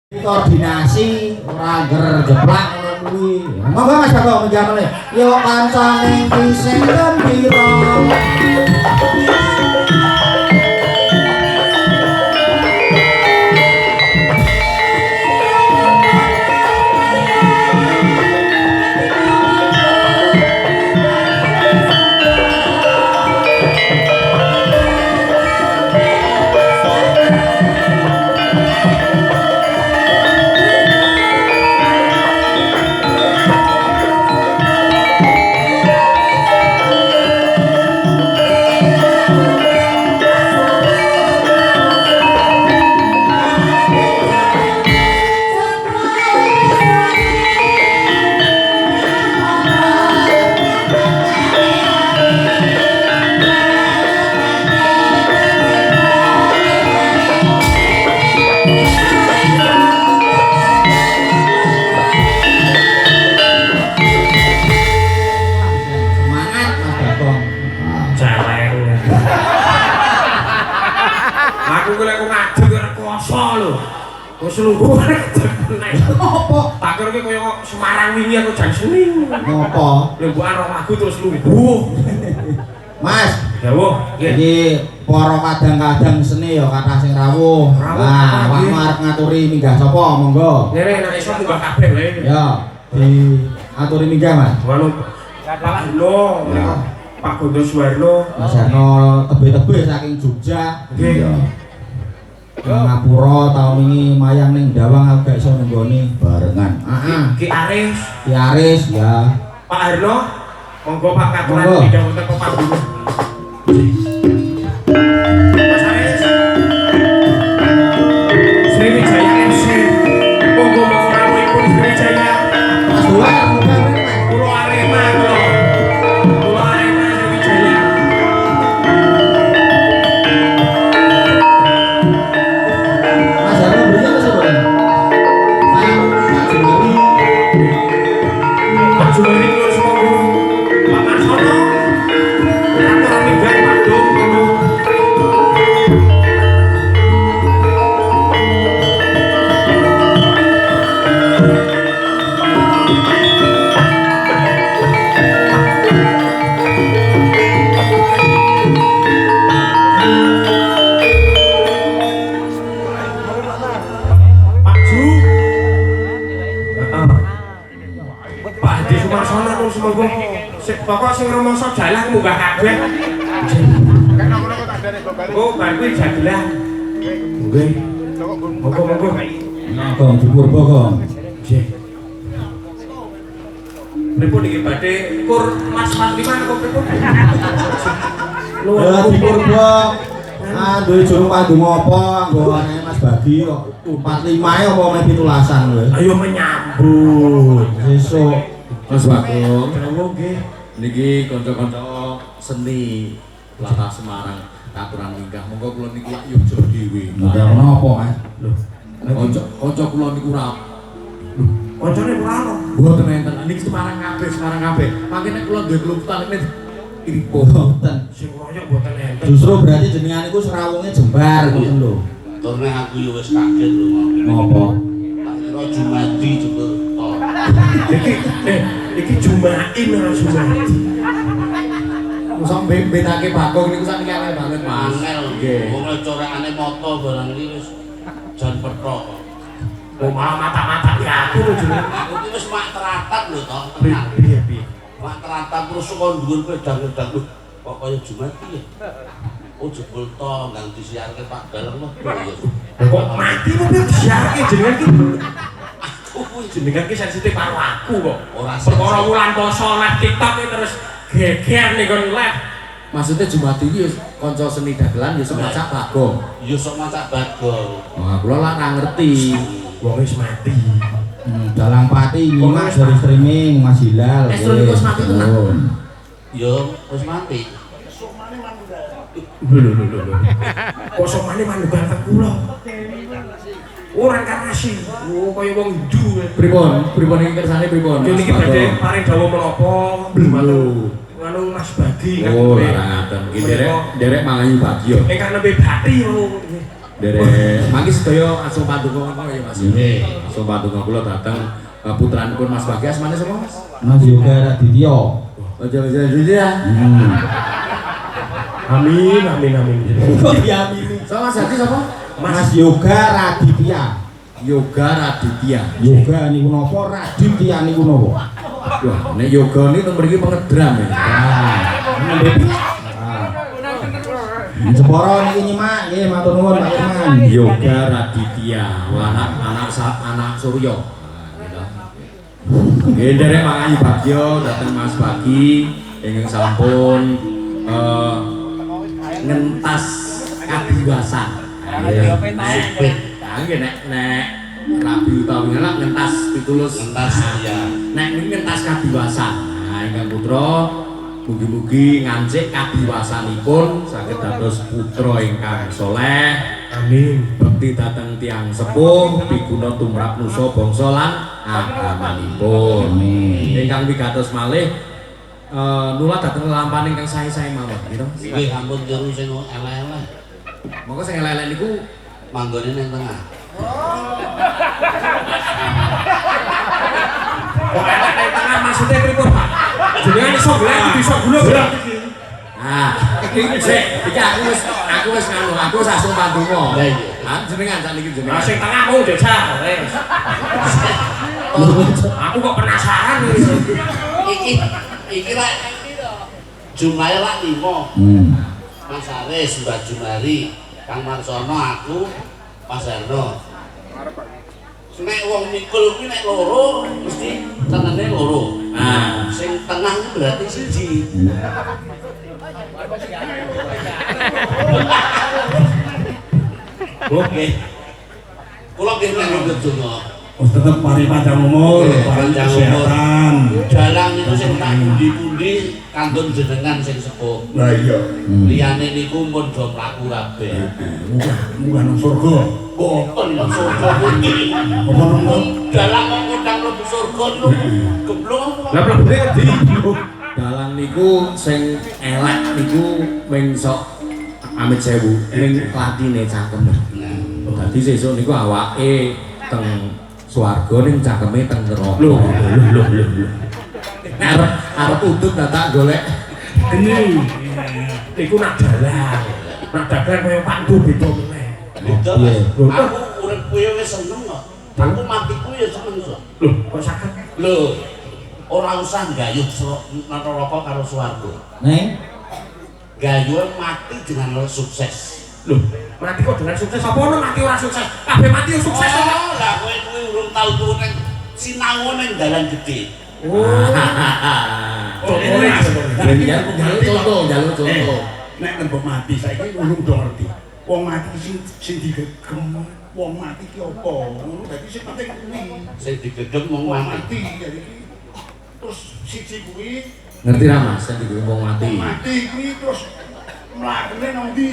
koordinasi ora ger jeplak ngono kuwi. Monggo Mas Bagong menjamane. Yo kancane sing gembira. Selungguh apa? Tak kira kaya Semarang wingi aku jan sening. Ngopo? Lembukan rong lagu terus lungguh. Mas, dawuh. Iki para kadang-kadang seni ya kathah sing rawuh. Nah, awakmu arep ngaturi minggah sapa? Monggo. Nere nek iso munggah kabeh wae. Ya, diaturi minggah, Mas. Anu Pak Hilo, Pak Gondo Suwarno, Mas Jarno tebe-tebe saking Jogja. Nggih. Ngapura tahun ini mayang ning Dawang aku gak iso nenggoni barengan. Ki Aris, Ki Aris ya. Pak Harno, monggo Pak Katulan Monggo. tidak wonten pepanggung. Mas Aris. Sriwijaya MC. Monggo rawuhipun Sriwijaya. Mas Duar bukan Mas. Pulo Arema kula. Pulo Arema Sriwijaya. Mas Jarno berinya ke siapa? Pak Jumari kula semoga. Pak Marsono. Aturan minggah Pak Dom kono. Pak Ju. Pak Hadi Sumarsono kula semoga. Pokok sing rumangsa dalang munggah kabeh. Oh, bar kuwi jagelan. Nggih. Monggo-monggo. Nah, Kong Purba Kong. Nggih. Pripun iki badhe kur Mas Mandiman kok pripun? Ya di Purba. Duwe juru pandu ngopo anggone Mas Bagi kok 45 e apa meh 17-an lho. Ayo menyambut. Sesuk Mas Bagong, Dawuh nggih. niki kanca-kanca seni Latah Semarang aturan minggah. Monggo kula niku lak yojo dhewe. Ndak ono apa, Mas? Lho, Kanca kula niku ra kancane ora ono. mboten enten. Niki Semarang kabeh. Mangke nek kula duwe kelumputan nek iripo. Mboten. Sing royok mboten enten. Justru berarti jenengan iku serawunge jembar ngono lho. Turne aku ya wis kaget lho. Ngopo? Tak kira Jumadi cukur tok. Iki Jumain ora Jumadi. Mosok mbetake Bagong niku sakniki angel banget, Mas. Angel Nggih. wong corekane moto barang iki wis jan petrok. Oh, malah mata-mata ya aku lho jenenge. Iki wis mak teratap lho to. Piye? Mak teratap terus kok dhuwur pedang-pedang kok kaya Jumadi ya. Oh jebul to nang disiarke Pak Galeng lho. Kok mati mobil disiarke jenengan ki. Jenengan ki sensitif karo aku kok. Ora Perkara wulan poso live TikTok iki terus geger ning kon live. Maksudnya Jumadi iki ya kanca seni dagelan ya sok macak Bagong. Ya sok macak Bagong. Wah, kula lah ra ngerti. Wong wis mati. Dalang Pati nyimak dari streaming Mas Hilal. Estro niku wis mati tenan. Ya wis mati. Lho. Kosok maneh manunggal teng kula. Ora karasi. Oh kaya wong Hindu. Pripun iki kersane pripun? Yo niki badhe paring dawuh menapa? Belum. Anu Mas Bagi kan. Oh, larang ngaten. Iki derek manganyi Bagio. Ingkang nembe Bati yo. Derek mangke sedaya langsung pandonga ngono ya Mas. Nggih. Langsung pandonga kula dhateng putranipun Mas Bagi asmane sapa Mas? Mas Yoga Raditya. Aja ya. Amin amin amin. Kok diamini? So Mas Hadi sapa? Mas Yoga Raditya. Yoga Raditya. Yoga niku napa? Raditya niku napa? Wah, nek yoga ini nomor iki pengedram ya. Jeporo niki nyimak nggih matur nuwun Pak Irman. Yoga Raditya, anak Suryo. Nggih nderek mangayi bagya dhateng Mas Bagi ingkang sampun ngentas kadiwasan. Nggih nek rabi utawi ngelak ngentas pitulus Entas ya. nek niki ngentas kadiwasan. Nah ingkang putra mugi-mugi ngancik kadiwasanipun saged dados putra ingkang saleh. Amin. Bekti dhateng tiyang sepuh piguna tumrap nusa bangsa lan agamanipun. Ingkang wigatos malih nula dhateng lelampahan ingkang sae-sae mawon gitu. Nggih ampun tiru sing elek-elek. Monggo sing elek-elek niku Manggone ning tengah. Kok elek ning tengah maksudnya pripun Pak? Jenengan iso golek bisa gula iki. nah iki aku wis nganu aku wis langsung pandonga. Lah iya. Ah jenengan sakniki Nah jenengan. sing tengah mau jajah wis. Aku kok penasaran Iki lek jumlahe lak 5. Mas Aris, Mbak Jumari, Kang Marsono, aku, Mas Erno. Nek wong mikul kuwi nek loro mesti tenene loro. Nah, Sing tengah ku berarti siji. Oke. Kula nggih melu donga. Tetap mari panjang umur, mari Panjang kesehatan. Dalang niku sing tak pundi-pundi kantun jenengan sing sepuh. Lah iya, Liyane niku pun do mlaku kabeh. muga nang surga. Boten nang surga pundi. Apa nang Dalang kok ngundang mlebu surga niku gemblong apa? Lah mlebune endi? dalang niku sing elek niku wing sok amit sewu ning latine cangkeme. Dadi sesuk niku awake teng swarga ning cangkeme teng neraka. Lho. Arep udut tak golek. Geni. Iku nak dalang. Nak dagang kaya Pak Du beda meneh. Beda. Iya. Aku urip kuwi wis seneng kok. Aku mati kuwi ya seneng kok. Lho, kok saged? Lho, ora usah gayuh neraka karo swarga. Neng, Gayuh mati dengan sukses. Lho, mati kok dengan sukses apa ono mati ora sukses? Kabeh mati yo sukses kok. Oh, lah kowe kuwi urung tau tuwa ning sinau ning dalan gedhe. Oh. Jaluk contoh. nek nembok mati saiki urung do ngerti. Wong mati sing digegem, wong mati ki apa? Dadi sing penting kuwi. Sing digegem wong Wong mati. mati ya iki. Terus siji kuwi Ngerti ra Mas, sing digomong mati. mati kuwi terus mlakune nang ndi?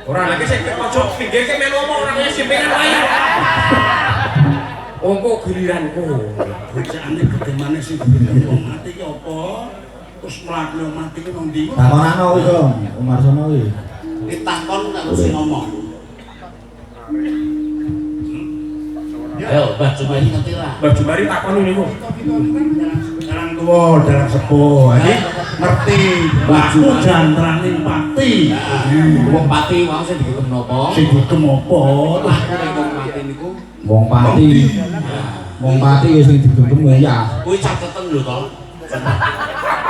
Ora lagi sing ojo pinggirke melu omong ora kaya simpengan wae. Ongko giliranku. Bocahane gedemane sing digegem wong mati ki apa? Terus mlakune wong mati ki nang ndi? takonano kuwi dong, Umar Sono kuwi. Ditakon karo sing ngomong. Ayo, Mbah Jumari ngerti lah. Mbak Jumari takoni niku. Dalang tuwa, dalang sepuh. Iki ngerti. Aku jantraning pati. Wong pati wong sing digegem napa? Sing digegem apa? Aku nek wong mati niku Wong pati. Wong pati ya sing digegem ya. Kuwi cateten lho to.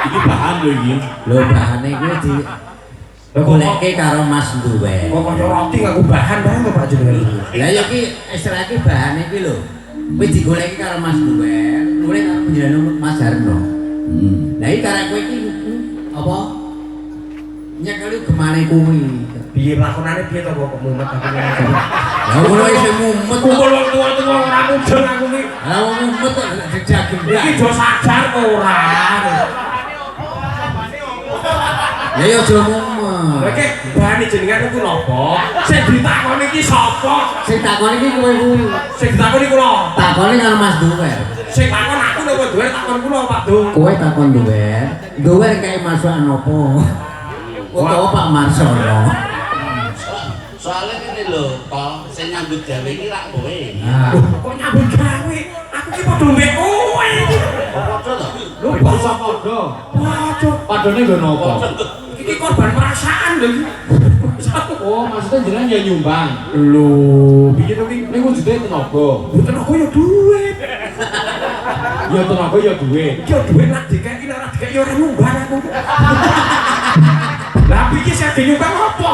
Iki bahan lho iki. Lho bahane kuwi di goleke karo Mas Duwe. Kok kaya roti ngaku bahan bae kok Pak jenengan. Lah ya ki istilahke bahane iki lho. Wis digoleki karo Mas Duwe, mulai karo panjenengan Mas Harno. Lah iki karek kowe iki apa? Nyekeli gemane kuwi. Piye lakonane piye to kok mumet aku. Lah ngono isih mumet. Kumpul wong tuwa-tuwa ora mudeng aku iki. Lah wong mumet kok jejak gendang. Iki do sadar ora. Lah ya aja mumet. Oke, bahane jenengan iku napa? Sing ditakoni iki sapa? Sing takon iki kowe kuwi. Sing ditakoni kula. Takone karo Mas Duwe. Sing takon aku napa duwe takon kula Pak Du. Kowe takon Duwe. Duwe kayak masukan apa? Utawa Pak Marsono. Soalnya ini lho, toh sing nyambut gawe iki rak kowe. Nah, Kok nyambut gawe? Aku ki padha mbek kowe iki. Padha to? Lho bangsa padha. Waduh, Padane nggo napa? iki korban perasaan lho iki. Oh, maksudnya jenengan ya nyumbang. Lho, piye to iki? Ning wujude tenaga. Mboten aku ya duit. Ya tenaga ya duit. Iki ya duit nak dikeki nek ora dikeki ora nyumbang aku. Lah iki saya nyumbang apa?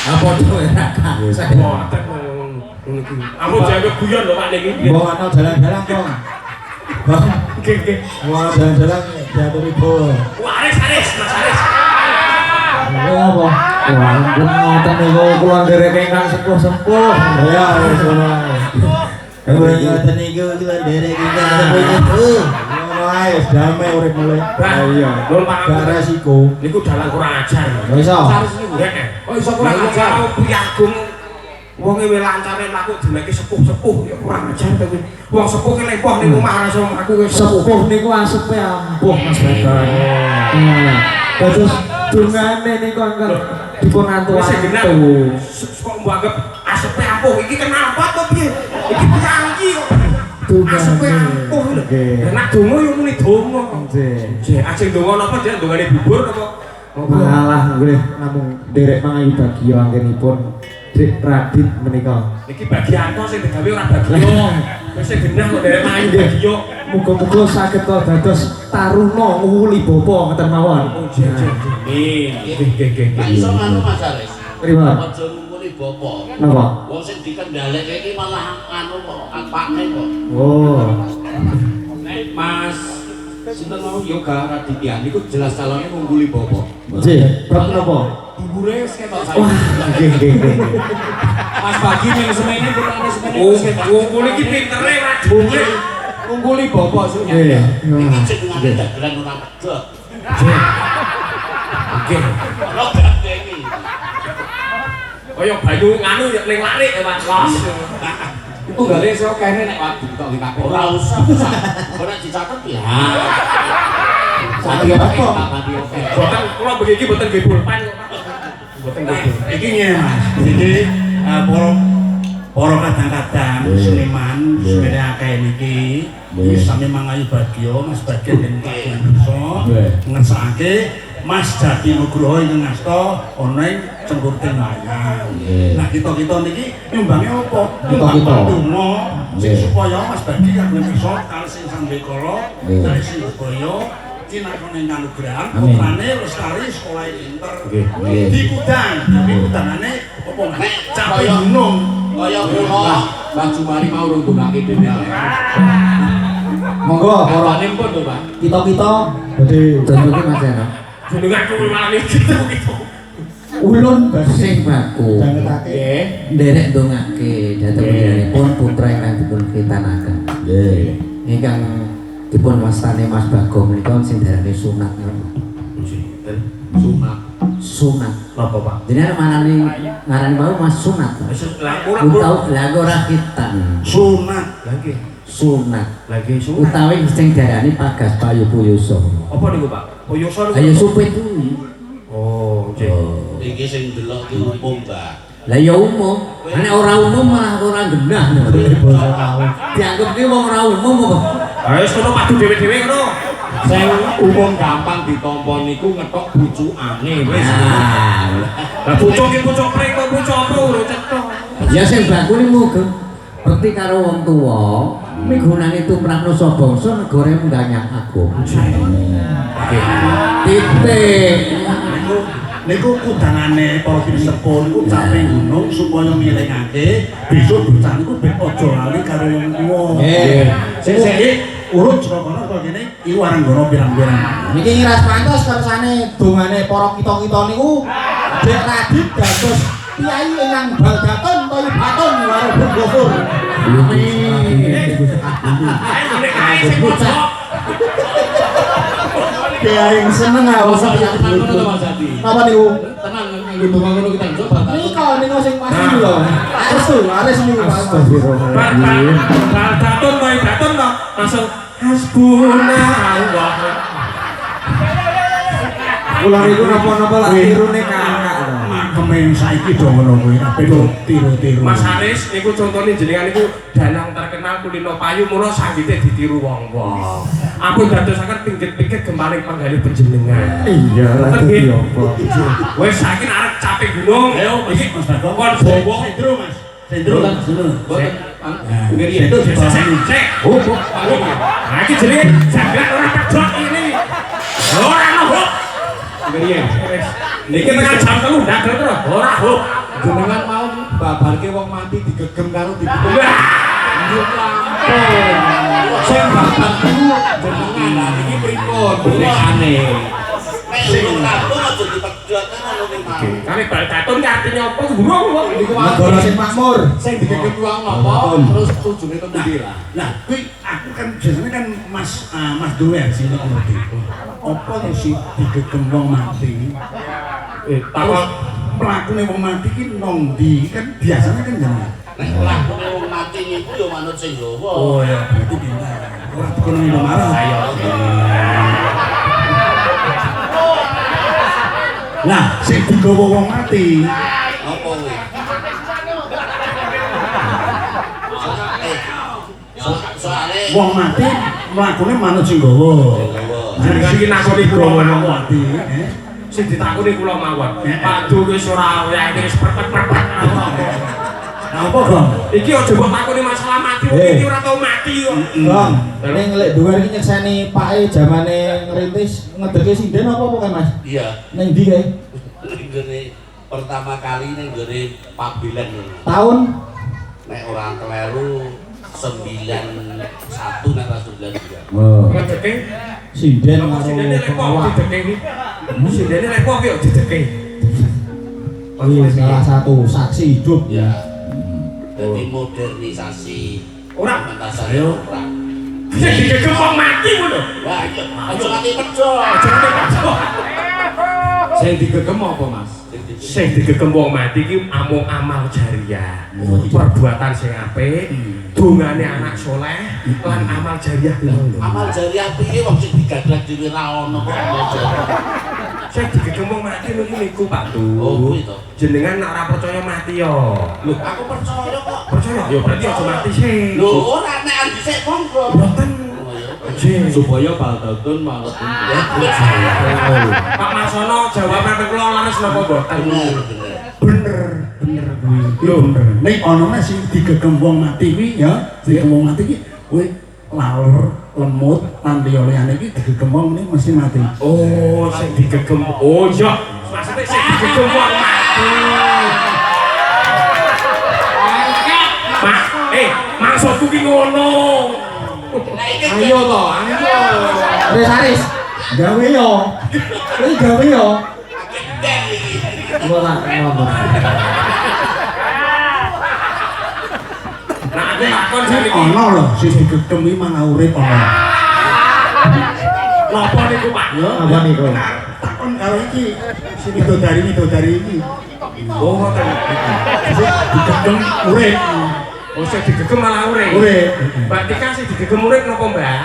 apa tuh ya Kak? Mboten ngono iki. Aku jaga guyon lho Pak niki. Mbok ana jalan-jalan kok. Bang, Nggih, nggih. mau jalan-jalan diatur ibu. Waris, Mas Aris. Ya apa? Wah, ampun ngoten niku kula nderek ingkang sepuh-sepuh. Ya wis ngono ae. Kalau ngoten niku kula nderek iki sepuh. Ngono ae wis damai urip mulai. Lah iya. Lho Pak, Gak resiko. niku dalan kurang ajar. Gak iso. Oh iso kurang ajar. Aku piagung wonge wis lancare laku dileki sepuh-sepuh ya kurang ajar to kuwi. Wong sepuh ki lepoh ning omah langsung aku wis Sepuh niku asepe ampuh Mas Bagas. Terus dungane niku angkat dipun wis genah. antu-antu. Kok mbanggep asepe ampuh iki kenapa to piye? Iki piyangi kok. Dungane. Asepe ampuh lho. Nggih. Nek donga yo muni donga. Nggih. Jek ajeng donga napa jek dongane bubur apa? Malah nggih namung nderek mangayu bagya anggenipun Dik Radit menika. Iki bagian kok sing digawe ora bagyo. Wis sing genah kok derek main bagyo. Muga-muga saged dados taruna nguli bapa ngeten mawon. Oh, jek. Nggih. Nek iso ngono Mas Aris. Pripun? Aja ngungkuli bapak. Napa? Wong sing dikendhaleke iki malah anu kok apake kok. Oh. Nek Mas sinten mau Yoga Raditya niku jelas calone ngungguli bapak. Nggih, bab napa? Dubure wis ketok saya. Wah, nggih. Mas Bagi ning semene putrane semene Oh, wis ketok. ngungkuli iki pintere ra duwe. Ngungguli bapak sing Nggih. Iki jenengane dagelan ora medhot. Nggih. Ora gandengi. Kaya banyu nganu ya ning larik ya Mas. Los. Iku gale iso kene nek wadi tok di kabeh. Ora usah. Kok nek dicatet ya. Sadi oke, sadi oke. Boten kula begini boten nggih pulpen kok. Boten nggih. Iki ngene Mas. Jadi para kadang-kadang seniman sing akeh niki wis sami mangayu bagya Mas Bagya yen iso ngersakake Mas Jati Nugroho ing ngasta ana ing cengkurting wayang. Nah kita-kita niki nyumbange apa? Kita-kita. Donga sing supaya Mas Bagya kagem iso kali sing sambekala kali sing Boyo kinakone kanugrahan putrane lestari sekolah pinter. Dikudang, tapi kudanane apa nek cape gunung Kaya kula Mbak Jumari mau rundungake dene. Monggo para Katane pun to, Pak. kita-kita badhe Contohnya Mas Eno. Jenengan kuwi malah gitu. ulun Sing baku. Jangetake. Nderek ndongake dhateng panjenenganipun putra ingkang dipun kitanaken. Nggih. Ingkang dipun wastani Mas Bagong menika sing diarani sunat. Sunat. Sunat. Apa Pak? Jenengan manani ngarani mau Mas Sunat. Lah kula Utawa lha ora kitan. sunat lagi. Sunat. Lagi sunat. Utawi sing diarani Pagas Payupuyoso. Apa niku Pak? Poyoso niku. Ayo supit kuwi. Oh, jek. iki sing delok ki umum, Mbak. Lah ya umum. Nek ora umum malah ora genah. Dianggep ki wong ora umum apa? Ayo sono padu dhewe-dhewe ngono. Sing umum gampang ditampa niku ngetok bucukane wis. Lah pucuk ki pucuk pring kok pucuk apa ora cetok. Ya sing baku ni mugeng bekti karo wong tuwa, migunani tumrap nusa bangsa negara munggah agung. Titik. niku kudangane para pinsepuh niku cape gunung supaya ngelingake besok bocah niku ben aja lali karo wong tuwa. Nggih. Sik urut saka kono kok kene iki warang-warang pirang-pirang. Niki ngiras pantos kersane dongane para kita-kita niku Dik Radit dados piyai ingkang baldaton kaya baton warung gofur. Ayo nek kae sing pojok. Piyai seneng Oh, awak saya tenan ngono to Mas Jati. Napa niku? Tenan nganggo donga ngono kita coba. Nika niku sing pasti lho. Ares niku Pak. Baton wae baton kok langsung hasbunallah. Kula niku napa-napa lak irune kakak. makeme saiki do ngono kuwi kabeh do tiru-tiru. Mas Haris niku contone jenengan niku dalang terkenal kulino payu mula sanggite ditiru wong-wong. Ampun dadosaken pinggir-pinggir gemaling panggalih panjenengan. Iya, lah dadi apa? Wes saiki arep capek gunung. Ayo iki Mas Bagong Kon bobo. Sendro Mas. Sendro kan dulu. Ngeri itu cek. Oh, nah iki jenenge jagat ora pedhot ini. Ora nopo. Ngeri. Niki tekan jam 3 ndagel terus. Ora ho. Jenengan mau babarke wong mati digegem karo dipukul. Njuk lampun. Sing babar iku jenengan iki pripun? Bolehane. Nek wong kampung aja dipedhot ngono ki mau. Kami bal katun ki artinya apa gurung wong niku wae. Negara sing makmur. Sing digegem wong napa? Terus tujune tembe lah. Nah, kuwi aku kan biasanya kan Mas Duwer sih ngono iki. Apa sih digegem wong mati? Takon Pelakune wong mati ki nang ndi? Kan biasanya kan jenenge. Nek lakune wong mati niku ya manut sing Jawa. Oh ya, berarti pintar. Ora dikono ning marah. ayo. Nah, sing digawa wong mati. Apa kuwi? Soale Wong mati mlakune manut sing gawa. Jenengan iki nakoni kula Wong mawon. mati, Sing ditakoni kula mawon. Pak Du wis ora wayah wis perpet-perpet. Nah, apa, Bang? Iki aja mbok takoni masalah mati, wong iki ora tau mati kok. Bang, ning lek duwer iki nyekseni pake jamane ngrintis ngedeke sinden apa kan Mas? iya, Ning ndi kae? nggone pertama kali ning nggone Pabilan ngono. Tahun Nek ora keliru 91 nek ora 92. oh. Ngedeke Sinden apa karo sidene lek kok pengawak. dideke iki? Sidene lek kok yo dideke. Iya, salah satu saksi hidup. Ya. Jadi modernisasi Ora. pementasannya ora. Sing digegem wong mati ngono. Wah, iya, aja mati pedhot. Aja kacau. Sing digegem apa, Mas? Sing digegem wong mati iki amung amal jariah. Perbuatan sing apik, dongane anak soleh lan amal jariah kuwi lho. Amal jariah piye wong sing digaglak dhewe ra ono kok amal jariah. Sing digegem wong mati niku Pak Du. Oh, kuwi to. Jenengan nek ora percaya mati yo. Lho, Aku percaya kok. percaya yo berarti aja mati sih. Lho, ora nek andi sik monggo. Mboten. Oh, ya. Supaya baldatun malah Pak Marsono jawaban kula laris napa mboten? Bener, bener. Bener kuwi. Lho, bener. Nek ana sing digegem wong mati kuwi ya, digegem wong mati ki kuwi lalur, lemut, lan liyane iki digegem wong ini mesti mati. Oh, sing digegem. Oh iya, maksudnya sing digegem wong mati. Mak, maksudku ki ngono. Nah, iki ayo to, ayo. Wis Haris, gawe yo. Kuwi gawe yo. den iki. Ora ngomong. Nah, aku takon sak iki. Ana lho sing digegem iki malah urip ana. Napa niku, Pak? Apa niku? Takon karo iki sing widodari iki. Oh, ngoten. Digegem urip. Oh, sing digegem malah urip. Urip. Mbak Tika sing digegem urip napa, Mbak?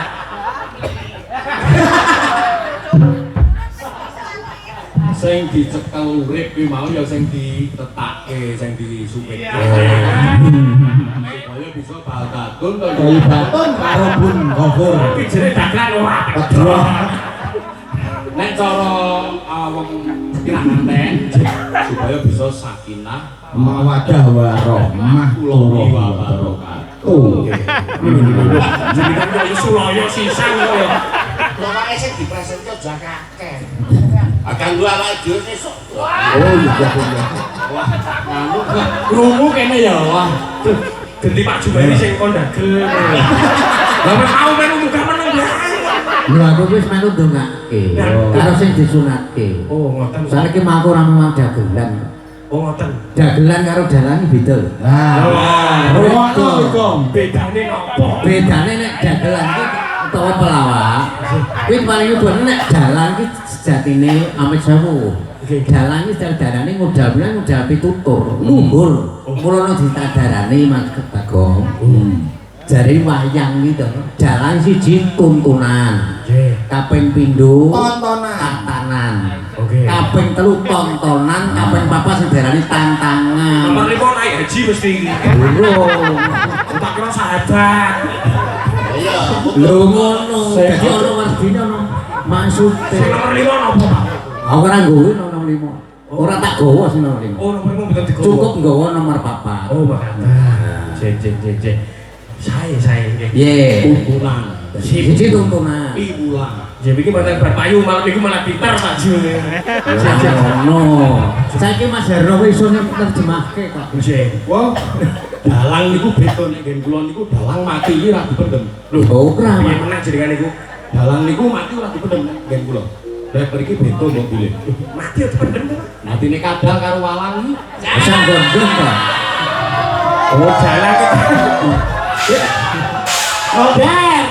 Sing dicekel urip kuwi mau ya sing ditetake, sing disumpitke. Supaya bisa baldatun to. Bayi baton karo bun gofur. Iki jenenge dagelan ora. Pedro. Nek cara wong pinanganten supaya bisa sakinah Mawadah warahmah ulomi wa barokatuh. Jenengan kok sulaya sisan kok ya. Pokoke sing dipresentke aja kakek. Akan gua awake dhewe sesuk. Oh iya iya. Anu krungu kene ya wah. Genti Pak Jumari sing kon dagel. Lah mek mau melu munggah meneng ya. Lho aku wis melu ndongake karo sing disunatke. Oh, ngoten. Saiki mah aku ora mau dagelan. Oh, ngoten. Dagelan karo dalan beda. Nah, rono iku. Bedane nopo? Bedane nek dagelan iki utawa pelawak, kuwi paling ubane nek dalan iki sejatine amit sewu. Dalan iki darane ngudal-ngudal ngudal pitutur, luhur. Mulane ditadarani Mas Bagong. Jare wayang iki to, dalan siji tuntunan. Nggih. Kaping pindho Tontonan. tatanan. Oke. kaping 3 tontonan, kaping 4 sing diarani tantangan. Nomor 5 naik haji mesti iki. Burung. Tak kira sahabat. Iya. Lho ngono. Dadi ono wardine ono maksude. Sing nomor 5 napa, Pak? Aku ora nggowo nomor 5. Ora tak gowo sing nomor 5. Oh, nomor 5 betul digowo. Cukup nggowo nomor 4. Oh, makanya. Cek. Saya nggih. Ye. Kumpulan. Siji tuntunan. Piwulan. Ya iki malah berpayu malam iku malah pintar Pak Ju. Ono. Saiki Mas Herno wis iso nerjemahke kok. Nggih. Wah, dalang niku beda nek nggen kula niku dalang mati iki ra dipendem. Lho, ora. Piye menang jenengan niku? Dalang niku mati ora dipendem nggen kula. Lah mriki beda mbok pilih. Mati yo dipendem to. Matine kadal karo walang iki. Wis gondong to. Oh, jalan iki. Roder.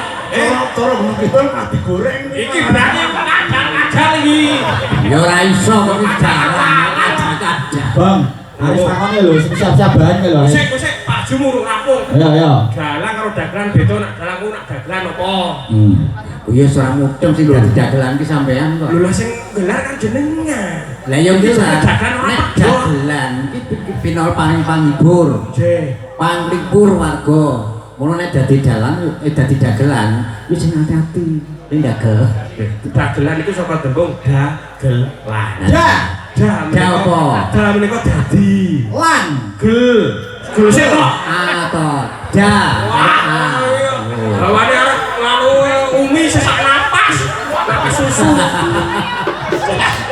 Toro gunung kidul mati goreng. Iki berarti ngajal iki. Ya ora iso kok iki jalan kadang-kadang. Bang, harus takone lho, siap-siap bahan ke lho. Sik, Pak Ju murung rampung. Ya. Dalang karo dagelan beda nak dalangku nak dagelan apa? Oh iya ora mudeng sing dadi dagelan ki sampean kok. Lho lah sing gelar kan jenengan. Lah yo ki Nek dagelan ora nek padha. dagelan iki pinol paling panghibur. Nggih. Panglipur warga. Ngono nek dadi dalan dadi dagelan wis sing ati-ati. Ning dagel. Dagelan iku saka tembung dagelan. Da apa? Da menika dadi. Lan. Gel sik kok. To. Da. Bawane arep nganu umi sesak napas. Napas susu.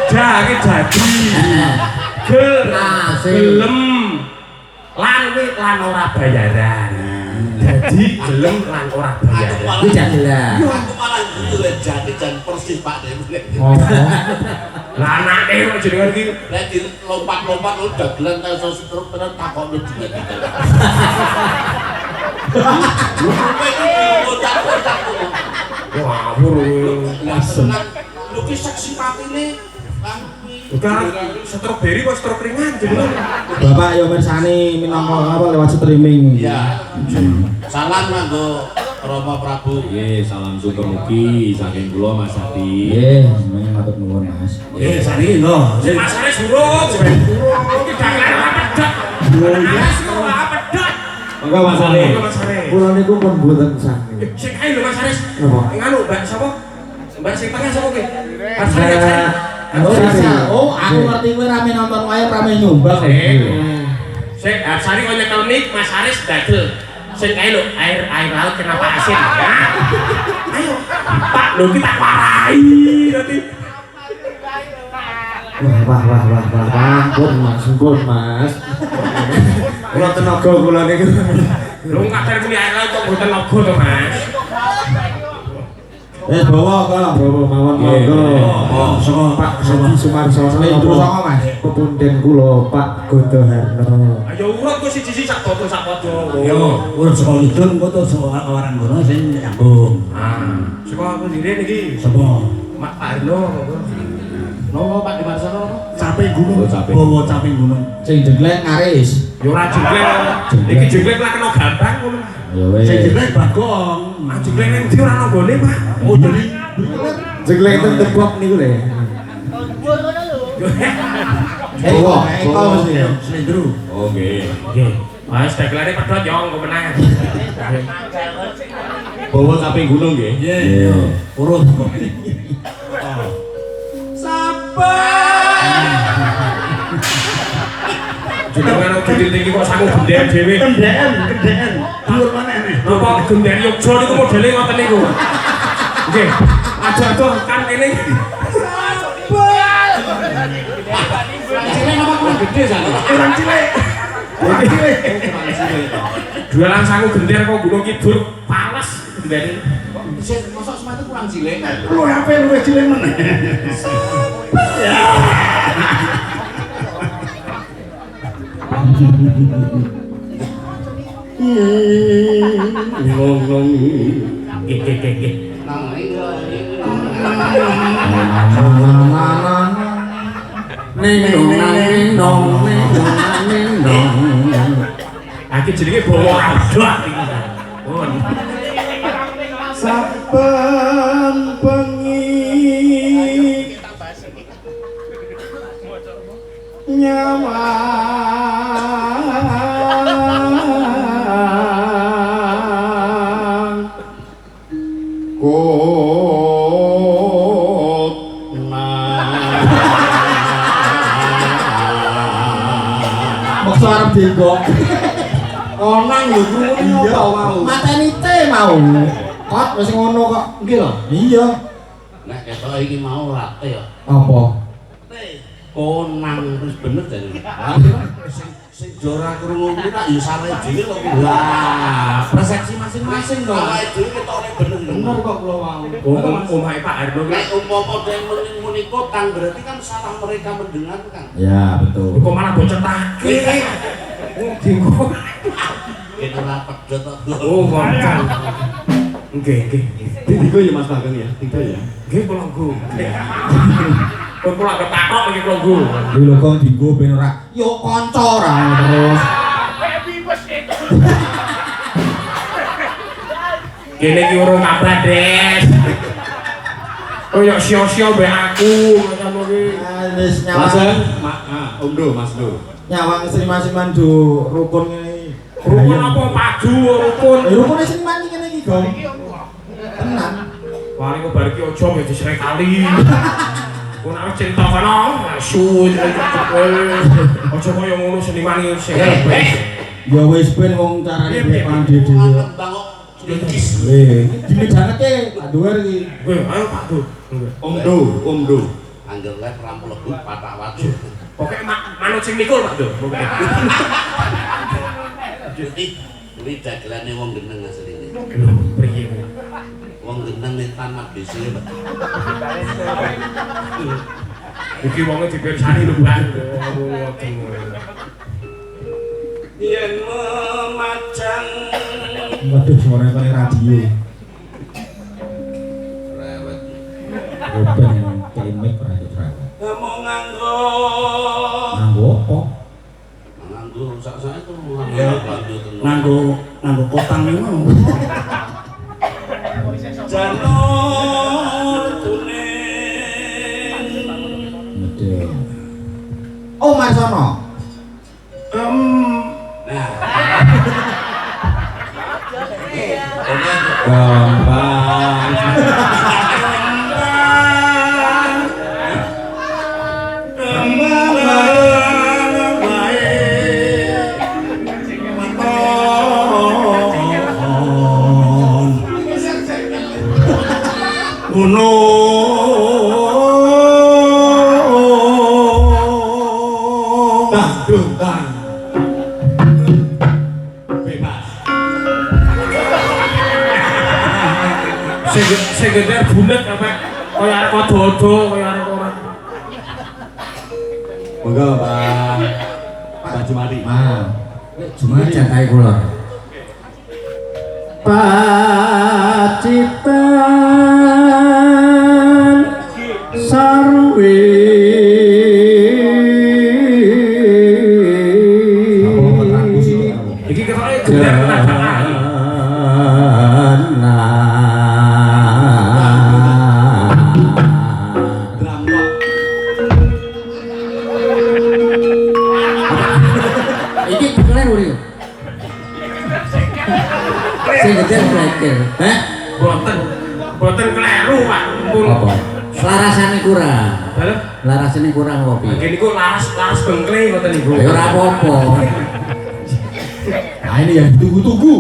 Da iki dadi. Gel. Gelem. Lan kuwi lan ora bayaran. Dadi gelem lan ora bayaran. Kuwi dagelan. Aku malah gitu lek jati jan persis Pak Dewi. Lah anake kok jenengan iki Lek di lompat-lompat lu dagelan ta iso struk tenan takokno duit. ngawur. Lu ki seksi patine Kang Udah stroberi kok strok ringan jenengan. Bapak yo mirsani minangka apa lewat streaming. Iya. Salam kanggo Rama Prabu. Nggih, salam sugeng-mugi saking kula Mas Ati. Nggih, matur nuwun Mas. Saniki lho. Mas Aris burung. Iki dagelan ora pedhot. Aris ora pedhot. Monggo Mas Ali. Mas Aris. Kula niku pun mboten sami. Sing ae lho Mas Aris. Napa? Nganu Mbak sapa? Mbak sing tengah sapa ki? Mas Oh, aku ngerti kowe rame nonton wayang rame nyumbang. Sing Arsani kok nyekel mic Mas Aris dagel. Sing ae lho air laut kenapa asin? Ayo. Pak, lho kita warai nanti. Wah, ampun Mas. Kula tenaga kula niku. Lho kadang muni air laut kok mboten logo to, Mas. Bawa mawon monggo. Pak Haji Sumarso Mas. Pepunden kula Pak Godoharno. Ayo urut kok siji-siji sak foto sak padha. Yo, urut saka Lidun kok to saka orang kono sing nyambung. Saka aku sendiri niki. Sapa? Mak Parno. Nopo Pak Dimarsono? Caping gunung. Oh, caping. Bawa caping gunung. Sing jeglek ngaris. Yo ora jengklek. Iki jengklek lah kena gampang ngono. Ya wis. Sing jelek Bagong. Jengklek ning ndi ora nonggone, Pak. Oh, jadi Jeglek ten tebok niku lho. Eko mesti ya. Slendro. Oh nggih. Nggih. Mas dagelane pedhot yo engko menang. Bawa caping gunung nggih. Iya. Urut kok. Jenengan gedhe iki kok sangu gendhen dhewe. Kendeen. Dhuwur maneh. Napa gendhen Yogya niku modele ngoten niku. Nggih. Aja-aja kan kene. Cilik apa kurang gede jan? Kurang cilik. Jualan sangu gender kok Gunung Kidul pales gendene. Sing mosok semate kurang cilik. Lu HP luwih cilik meneh. Ngomong. Nggih. Nang iya. Iki jenenge bawa adot iki. Pun. Saben bengi nyawang Maksud arep digok. onang lho krungu apa mau Mateni te mau. Kot wis ngono kok. nggih lho Iya. Nek ketok iki mau rate ya. Apa? Konang terus bener jane. Sing jora krungu kuwi tak yo sare dhewe kok. lah persepsi masing-masing dong Awake dhewe ketokne bener kok kula mau Omahe Pak Arno ki. Nek umpama yang menikah kan berarti kan salah mereka mendengar kan. Ya, betul. Kok malah bocor take. Dinggo. Kita rapat jotok. Oh, bocor. Nggih, nggih. tiga ya Mas Bageng ya tiga ya Nggih kula nggo. Pun kula ketakok iki kula nggo. Lho kok dinggo ben ora yo kanca ra terus. Kene iki urung abades. Koyok sio-sio mbek aku ngono iki. Wis Mas nyawang. Om Do Mas Do Nyawang seniman do rukun ngene. Rukun apa padu rukun. Rukun seniman iki ngene iki, Gong. Tenan. Wali kok bar iki aja wis disrek kali. Kok nek cinta kono, asu aja koyo ngono seniman iki sing. Ya wis ben wong carane pepan dhewe. Kembang kok lingkis. Dimedhanake Pak Duwer iki. Weh, ayo Pak Du. Om Do Angger lek rampung lebu patak waju. Pokoke manut sing mikul Pak Du. Pokoke. Jadi kuwi dagelane wong geneng asline. Lho, priye kuwi? Wong geneng nek tanah bisi. Iki wonge dipirsani lho, Bang. Yen memacang Waduh, suaranya kaya radio. rewet. Open klinik radio rewet. Kamu nganggo Nganggo apa? nganggo sak-sak itu Nganggo kotang iki mau. Janur tuning. Medhe. Oh, Marsono. Nah, gampang dangdutang bebas Sing geder bulet apa kaya arek dodo kaya arek ora. monggo Pak Jumari Jumari jantai kula. Pacitan sarwi Iki ketoke geder katakan. drum kok Iki bener uri. Sing gede berakhir. Hah? Boten kleru Pak. Pun Apa? Larasane kurang. Halo. Larasane kurang apa piye? Nggih niku laras bengkle ngoten niku. Ya ora apa-apa. Nah ini yang ditunggu-tunggu.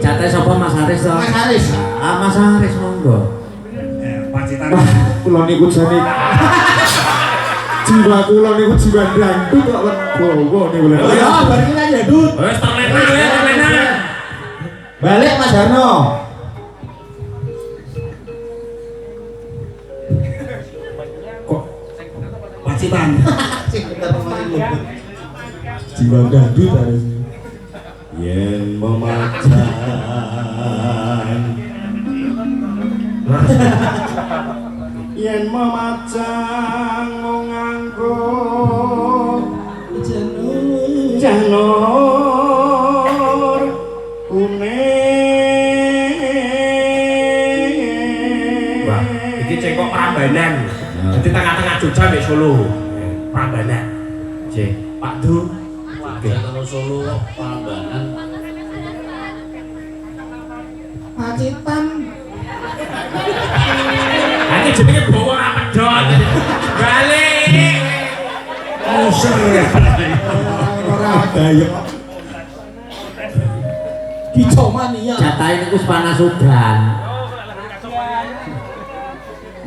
Jatah sapa Mas Haris to? Mas Haris. Ah Mas Haris monggo. Pacitan. Wah, kula niku jane jiwa kula niku jiwa dangdut kok legowo niku lho. Oh ya, bar iki kan ya, Dut. Wes terlena ya, terlena. Balik Mas Darno. Pacitan. Jiwa dangdut harus. yen memacang yen memacang nganggo janur kuning Wah, iki cekok Prambanan. Jadi tengah-tengah Jogja mbek Solo. Prambanan. Nggih, Pak Du. Wajah kalau Solo kok Prambanan. Pacitan. Iki jenenge bawa ora pedhot. Balik. Muser ya. Ora ada ya. Kicau mania. Jatahe niku panas udan.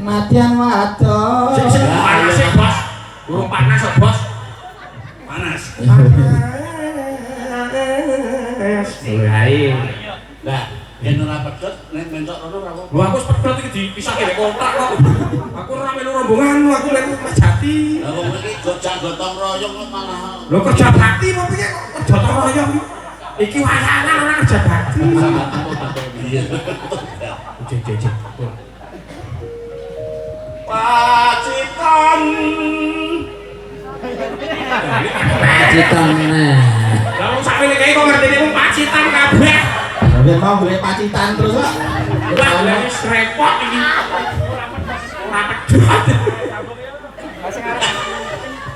Matian wadon. Sik panas sik, Bos. Urung panas kok, Bos. Panas. Mulai. Lah, yen ora pedhot nek mentok rono ora apa. Lho aku wis pedhot iki dipisahke nek kontrak kok. Aku ora melu rombongan, aku melu Mas Jati. Lah wong iki gojak gotong royong kok malah Lho kerja bakti apa piye kok kerja gotong royong iki? Iki wayangan ora kerja bakti. iya. Cek. Pacitan. Pacitan nah. Lah wong sakmene kae kok ngertine wong Pacitan kabeh. Sampeyan mau golek pacitan terus kok. Wah, lha wis repot iki. Ora pedhot.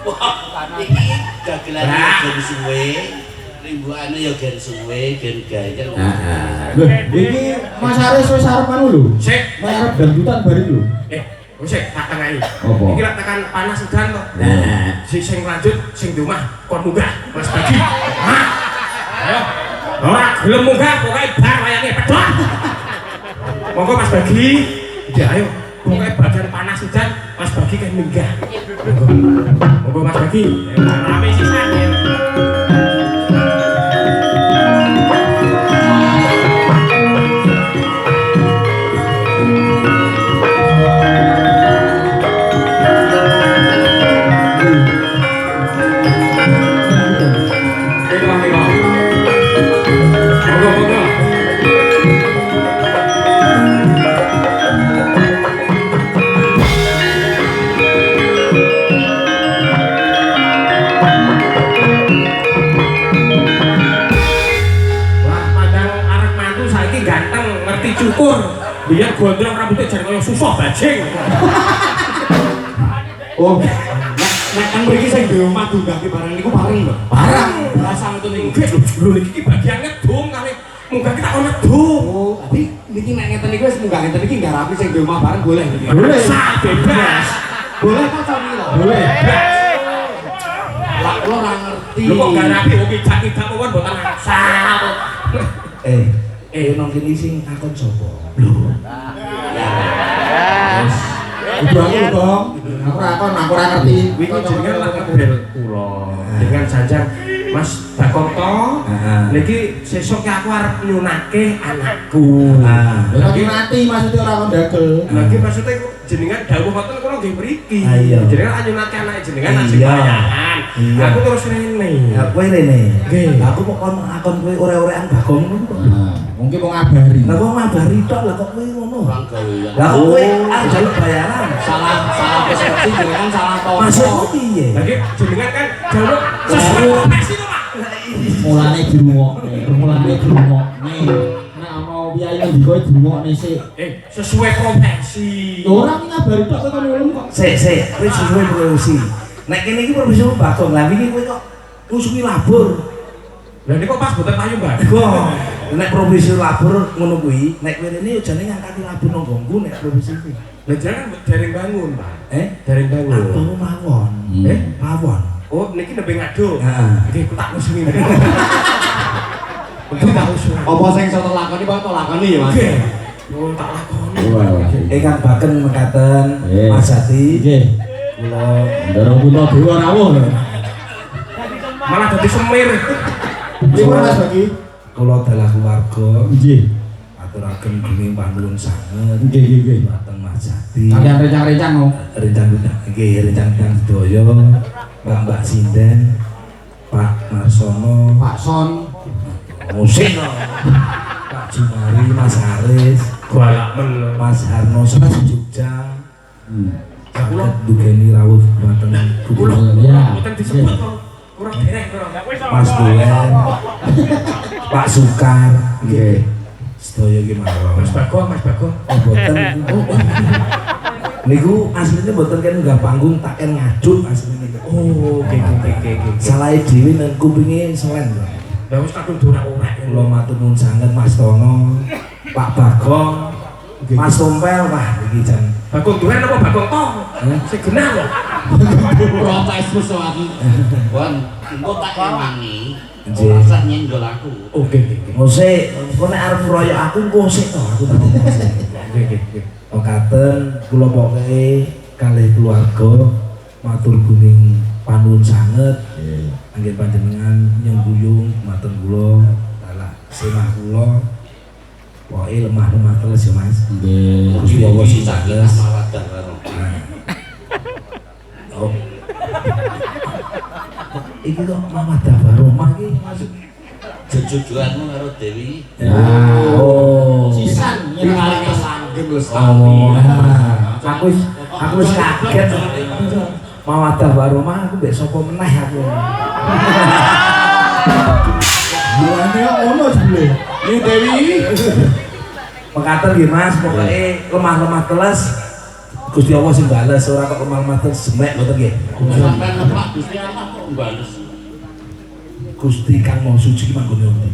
Wah, iki dagelane gen suwe. Rimbuane ya gen suwe, gen gayeng. Lho, iki Mas Aris wis arep anu lho. Sik. Arep dangdutan bari lho. Wis tak tengahi. Apa? Iki lak tekan panas udan kok. Nah. Sing lanjut sing di omah kon munggah Mas Bagi. Hah? Ayo. Ora gelem munggah pokoke bar wayange pedhot. Monggo Mas Bagi. Ya ayo. Pokoke bagian panas udan Mas Bagi kan munggah. Monggo Mas Bagi. Rame sisan ya. Cukur, biar gondrong rambutnya jadi kayak susah bajing. Oh, nek kan mriki sing di omah dunggahke barang niku pareng lho. Parang. Rasa ngoten niku. Lho niki bagian ngedung kali munggah kita ono ngedung. Oh, tapi niki nek ngeten niku wis munggah ngeten iki ngarapi sing di omah bareng boleh niki. Boleh. Sah bebas. Boleh kok sami lho. Boleh. Lah kula ora ngerti. Lho kok ngarapi wong tidak mawon mboten asal. Nang kene sing takon sapa? Udah aku dong. Aku ora ngerti. Wingi jenengan lak ngebel kula dengan janjan Mas Bakoto. Niki sesuk aku arep nyunake anakku. Lagi mati maksudnya ora kon dagel. Lagi maksudnya jenengan dawuh ngoten kula nggih mriki. Iya. Jenengan nyunake anake jenengan sing Iya. bayangan. Iya. Aku terus rene. Kowe rene. Nggih. Lah aku kok kon akon kowe ore-orean bagong ngono kok. Mungkin mau ngabari. Lah kok ngabari tok lah kok kowe ngono. Orang gawean. Lah kok kowe arep njaluk bayaran. Salah persepsi jenengan salah tompo. Maksudmu piye? Lagi jenengan kan dawuh sesuai profesi to, Pak. Mulane dirungokne. Nek ana piyayi nang kowe dirungokne sik. Sesuai profesi. Ora ki ngabari tok kok ulun kok. Sik, kowe sesuai profesi. Nek kene iki profesimu bagong. Lah iki kowe kok ngusungi labur. Lah niku pas boten payu, Mbak. Kok nek profesi labur ngono kuwi, nek kowe rene yo jane ngangkati labur nang nggonku nek profesi kuwi. Lah jenengan dereng bangun, Pak. Dereng Aku bangun. mawon. Mawon. Oh, niki nembe ngado. Heeh. Nggih, ku tak ngusungi. Betul tak ngusungi. Apa sing iso lakoni Pak tak lakoni ya Mas. Nggih. Oh, tak lakoni. Kang Baken mekaten Mas Jati. Nggih. Kula Ndara putra dewa rawuh lho. Malah dadi semir. Pripun Mas Bagi? kula dalah keluarga Nggih. aturaken gunging panuwun sanget Nggih. dhateng Mas Jati. Kalian rencang-rencang no. Rencang-rencang sedaya Mbak Sinden, Pak Marsono, Pak Son. Musik Pak Jumari, Mas Haris, Galak men. Mas Harno saka Jogja. Kula dugeni rawuh dhateng Gubernur Ya. Boten disebut kok. Kurang dereng kok. Mas Duwen, Pak Sukar, nggih. Sedaya iki mawon. Mas Bagong. Oh boten. Niku aslinya mboten kan nggak panggung tak kan ngaduk aslinya. Oh, oke. Salah dhewe nang kupinge selen. Lah wis kadung dorak-orak. Kula matur nuwun sanget Mas Tono, Pak Bagong, Mas Tompel, wah iki jan. Bagong duren apa Bagong tong? Sing genah kok. protes sesuatu bon engko tak emangi Nggih. ora usah nyenggol aku Oke. Mosek, kok nek arep ngroyok aku engko sik to aku tak ngomong. Oke. Oh katen kula pokoke kalih keluarga matur guning panuwun sanget. Anggen panjenengan nyembuyung matur kula dalah semah kula. Pokoke lemah-lemah terus ya Mas. Nggih. Gusti Allah sing sakit bales. mawadah karo Oh. Iki kok mawadah baromah iki maksud jejujuanmu karo Dewi oh. sisan nyemaringe langgeng Oh, aku wis kaget. Mawadah baromah aku mbek sapa meneh aku. Mulane ono jebule. Ini Dewi. Mekaten nggih Mas, pokoke lemah-lemah teles Gusti Allah sing bales ora kok lemah-lemah teles semek ngoten nggih. sampean nepak Gusti Allah kok mbales Gusti Kang Maha Suci ki manggone ndi?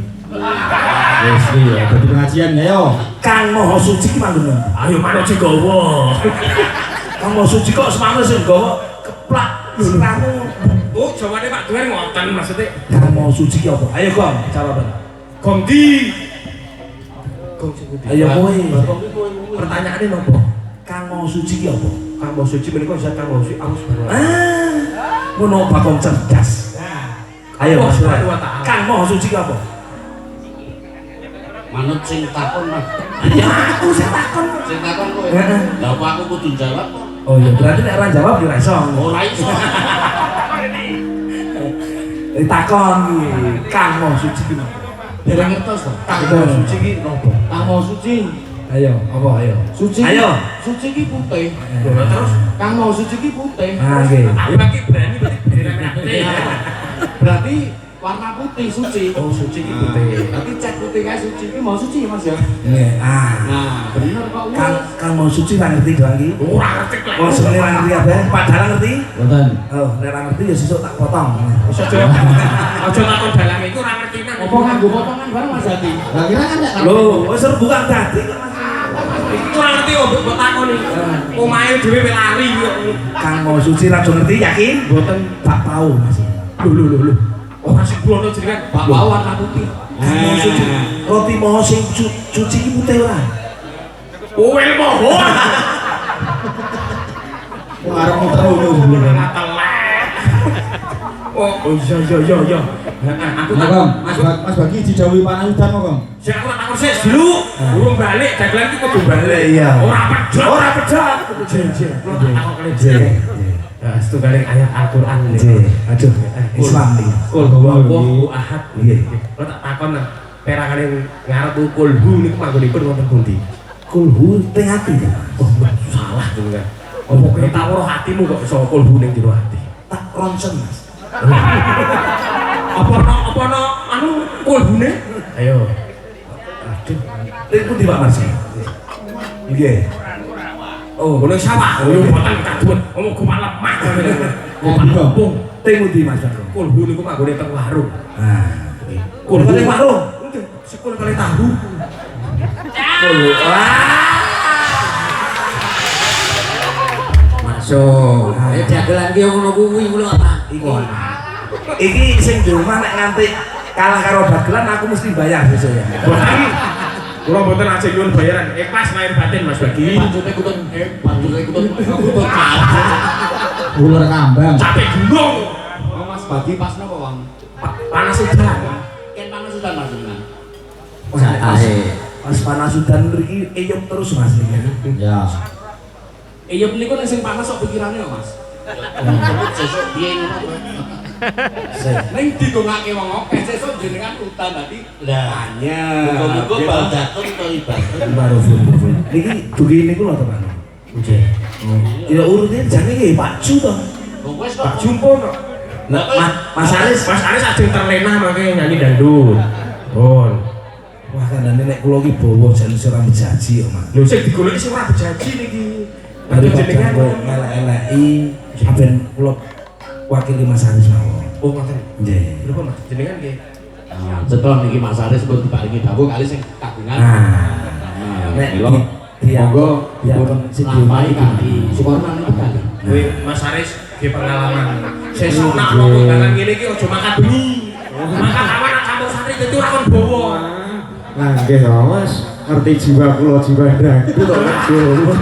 Wis ya, dadi pengajian ya yo. Kang Maha Suci ki manggone ndi? Ayo manuk Jigawa. Kang Maha Suci kok semangat sing gawa keplak siramu. Oh, jawabannya Pak Duren ngoten maksudnya. Kang Maha Suci ki apa? Ayo Gong, jawaban. Gong di. Gong sing ndi? Ayo kowe. Pertanyaannya nopo? Kang Maha Suci ki apa? Kang Maha Suci menika zat Kang Maha Suci Allah Subhanahu wa taala. Ah, ngono bakon cerdas. Ayo Allah Mas Subhanahu Duren. wa taala. Kang Maha Suci ki apa? manut sing takon Mas Ya aku sing takon. sing takon kowe Heeh. lha apa aku kudu jawab kok Oh iya, berarti nek ora jawab ya ora iso. ora iso Takon iki, Kang Maha Suci ki apa? ora ngertos to Kang Maha Suci ki apa? Kang Maha Suci Ayo, apa ayo? suci Ayo. suci ki putih Nah, terus Kang Maha Suci ki putih Ah nggih. aku lagi berani bendera merah putih. berarti warna putih suci Oh, suci ki putih. berarti cat putih kayak suci ki mau suci Mas ya Nggih. Ah. nah bener kok Kang Maha Suci ra ngerti doang iki. Ora ngerti lah. Wong sebenarnya ra ngerti kabeh, padahal ngerti. Wonten. Oh, nek ra ngerti ya sesuk tak potong. Aja takon dalang iku ora ngerti nang. apa nganggo potongan bareng Mas Jati Lah kira kan nek Lho, wis rebukan dadi kok Mas. Iku ora ngerti kok mbok takoni. Omahe dhewe wis lari kok. Kang Maha Suci ra ngerti yakin? Mboten Pak Pau Mas. lho. Oh, kasih kulono jenengan Pak bawa warna putih Kang Maha Suci. Roti Maha sing suci ki putih ora? Kowe mohon. wong arep muter ngono jebule. Telek. Oh iya. Aku Nah, tak Bang, masuk. Mas Bagi didhawuhi Panayudan kok, Bang. Sik aku tak takon sik dulu. Urung balik dagelan iki kudu balik. Iya. Ora pedhot. Ora pedhot. Jenjen. Kulo tak takon kali Jeh. jenjen. Nah, setunggaling ayat Al-Qur'an Jeh. Aduh, Islam iki. Kul huwallahu ahad. Nggih. Kulo tak takon perangane ngarep kulhu niku manggonipun wonten pundi? Kulhu teng ati. Oh, salah jenengan. Apa kowe tak weruh atimu kok iso kulhu ning jero ati? Tak ronsen Mas. Apa no anu kulhune? Ayo. Aduh. Teng pundi Pak Mas? Nggih. Oh, boleh sawah. Oh, yo boten kaduan. Omong kupak lemah. Kupak kampung. Teng pundi Mas Bagong? Kulhu niku manggone teng warung. Ah. Kulhu Kulhu warung. Sikul kali tahu. Kulhu. Masuk. Dagelan ki ngono kuwi mulo apa? Iki sing di rumah nek nganti kalah karo dagelan aku mesti bayar besok ya. Boten. Kula mboten ajeng nyuwun bayaran. Ikhlas lahir batin Mas Bagi. panjute kutun kutun Ular kambang. Capek gunung. oh Mas Bagi pas napa Bang Panas udan. ken panas sudah Mas jenengan Pas panas udan mriki eyem terus Mas iki. Ya. iya niku nek sing panas kok pikirane kok Mas sesuk piye ngono ning digongake wong akeh sesuk jenengan utan tadi lah muga-muga bal jatuh to ibadah Baru niki dugi niku lho to Pak. Nggih. Ya urutnya jane nggih Pak Ju to. wis Pak kok Jumpo kok. Nah, Mas Aris. Mas Aris ajeng terlena makanya nyanyi dangdut. Pun. Wah kandhane nek kula iki bawa jan ora bejaji kok Mas. Lho sing digoleki sing ora bejaji niki. jenengan ngelek-eleki aben kula wakili Mas Haris mawon. Oh, ngoten. Nggih. Lho, Mas, jenengan nggih. Setelah niki Mas Aris pun diparingi dawuh kali sing kagungan. Nek monggo dipun lampahi kali Sukorman niku kali. Kowe Mas Haris nggih pengalaman. Sesuk nak ana undangan ngene iki aja makan bengi. Makan awan nak campur santri dadi ora kon bawa. Nah, nggih ya, Mas. Ngerti jiwa kula jiwa dangdut kok Jawa.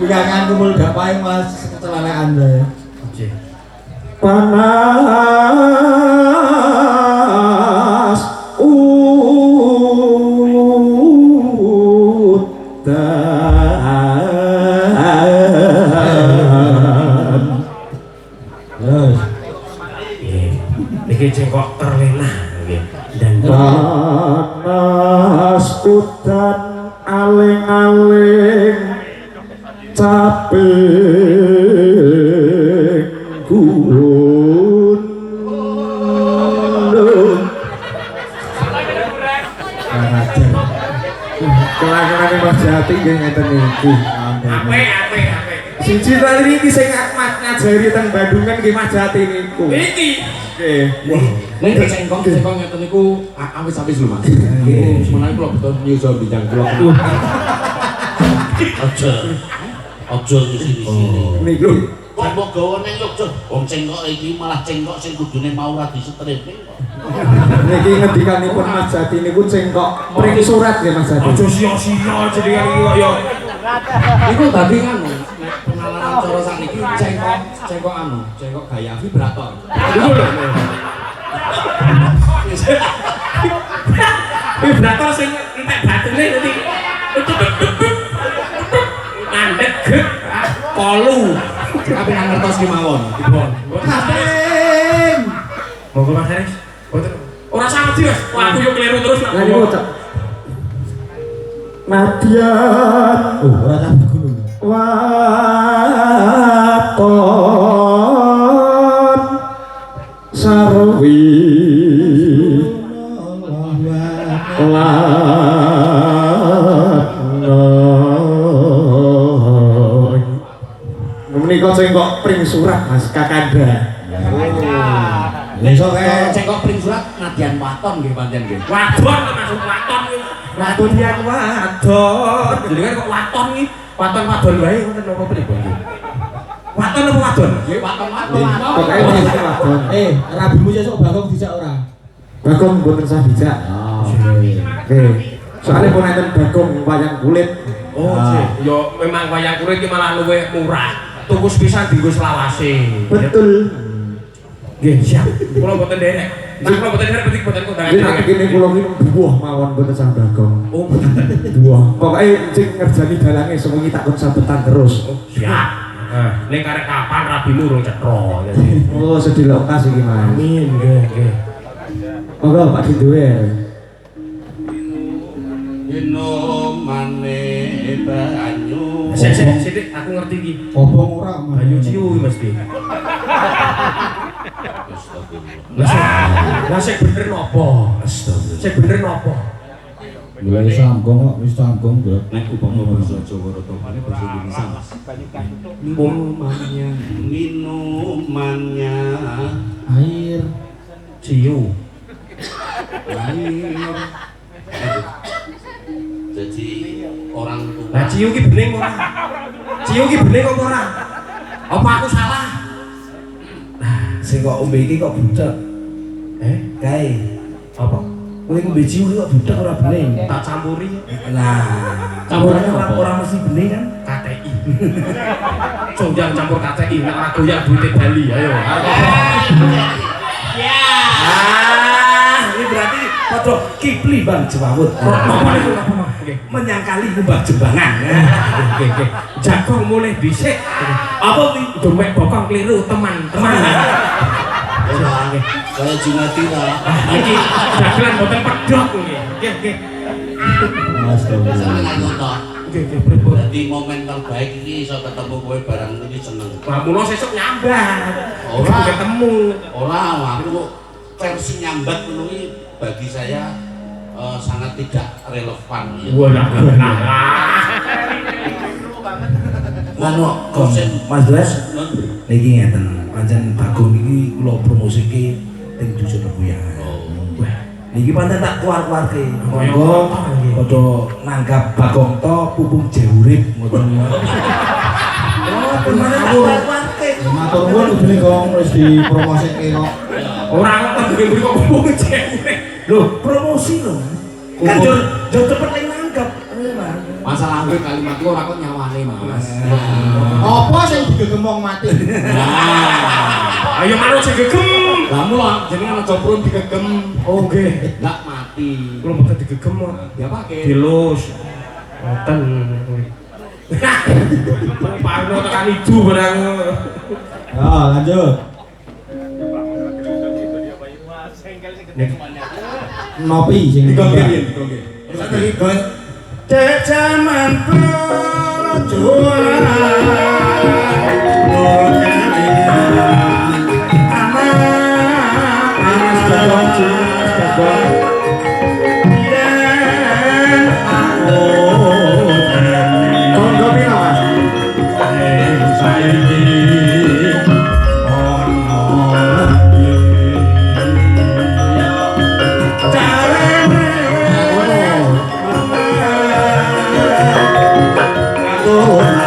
Jangan kumpul gapai Mas celanakan bae. Panas udan. Niki cengkok terlena nggih. Dan Panas udan aling-aling caping gulun. Kelak-kelak Mas Jati nggih ngeten niki. apik. Siji tali niki sing ngajari teng Bandungan nggih Mas Jati niku. Iki Nggih. Nek cengkok ngeten niku awis-awis lho Mas. Niku semenawi kula betul nyusul bidang kula. Ojo sini. Niku Kok mbok gawa ning Yogya, wong cengkok iki malah cengkok sing kudune mau ora disetriping kok. niki ngendikanipun Mas Jati niku cengkok pring surat nggih Mas Jati. aja sia-sia jenengan iki kok ya. Iku dadi anu pengalaman cara sakniki cengkok anu, cengkok gaya vibrator. Iku lho. Vibrator sing entek batune dadi mandek gek polu. Tapi nang ngertos ki mawon. Monggo Mas Haris. Ora sangat sih, Mas. Wah, aku yo keliru terus. Lah niku cek. Madian Ora tak gulu. waton sarwi menika cengkok pring surat Mas Kakanda. Besok kae Cengkok pring surat Nadian Waton nggih pancen nggih. Wadon masuk waton iki. Wadon yang wadon. Jenengan kok waton iki? Waton-wadon wae ngoten napa pripun iki? Waton apa wadon? Nggih waton-waton. Pokoke wis wadon. rabimu sesuk Bagong dijak ora? Bagong mboten sah dijak. Nggih. Soale pun enten Bagong wayang kulit. Oh, sih. Yo memang wayang kulit iki malah luwih murah. Tuku sepisan dienggo selawase. Betul. Nggih, siap. Kula mboten derek. Nah, kula mboten derek berarti mboten kondangan. Jadi nanti kini kula minum buah mawon mboten sah Bagong. Oh, Buah. Pokoke sing ngerjani dalange semuanya takon sabetan terus. siap. Ning karek kapan rabimu urung cetro jadi. Oh, sedih lokasi iki Mas. Amin, nggih. Monggo Pak Diduwe. Inomane banyu. Sik, aku ngerti iki. Obong ora Banyu ciu mesti. Lah sik bener napa? Astagfirullah. Sik bener napa? Wis sambung kok, wis sambung kok. Nek upama basa Jawa rotongane basa Indonesia Mas. Minumannya Air Ciu. jadi orang tua. Lah ciu ki bening ora? Ciu ki bening apa ora? Apa aku salah? Sing kok ombe iki kok butek. Kae. Apa? Kowe ngombe jiwa kok butek ora bening. Tak campuri Lah, Campurannya ora apa? ora mesti bening kan? KTI. Conjang campur KTI nek ora goyak duite Bali. Ayo. Ini berarti padha Kipli Bang Jewawut. Apa niku apa? Nggih. Menyangkali mbah jembangan. Oke. Jagong mulai dhisik. Apa kuwi? Dompet bokong keliru teman-teman. Saya Junati lah. Iki dagelan boten pedhot nggih. Nggih. Saya ngaku toh. Nggih, pripun? Jadi momen terbaik ini iso ketemu kowe barang ini seneng. Lah mulo sesuk nyambat. Ora. Ketemu. Orang aku versi nyambat menurut bagi saya sangat tidak relevan. Ya. Walah. Anu kosen Mas Dres niki ngeten pancen Bagong iki kula promosike teng dusun Buyangan. Wah, niki pancen tak keluar-keluarke. Monggo padha nanggap Bagong to pupung jeurip ngoten. Oh, pancen tak keluar-keluarke. Matur nuwun udune Gong wis dipromosike kok. Ora ngoten mriki kok ngomong cewek. Lho, promosi lho. Kan yo cepet ning nanggap. Masalah gue kalimat lu ora kok nyawane Mas. Apa sing digegem mati? Ayo manut sing gegem. Lah mulang jenengan aja prun digegem. Oh nggih. Lah mati. Kulo mboten digegem kok. Ya pake. Dilus. Ngoten. Parno tekan ibu barang. Ya, lanjut. Nopi sing Digongke yen, digongke. Cek jaman perjuangan Oh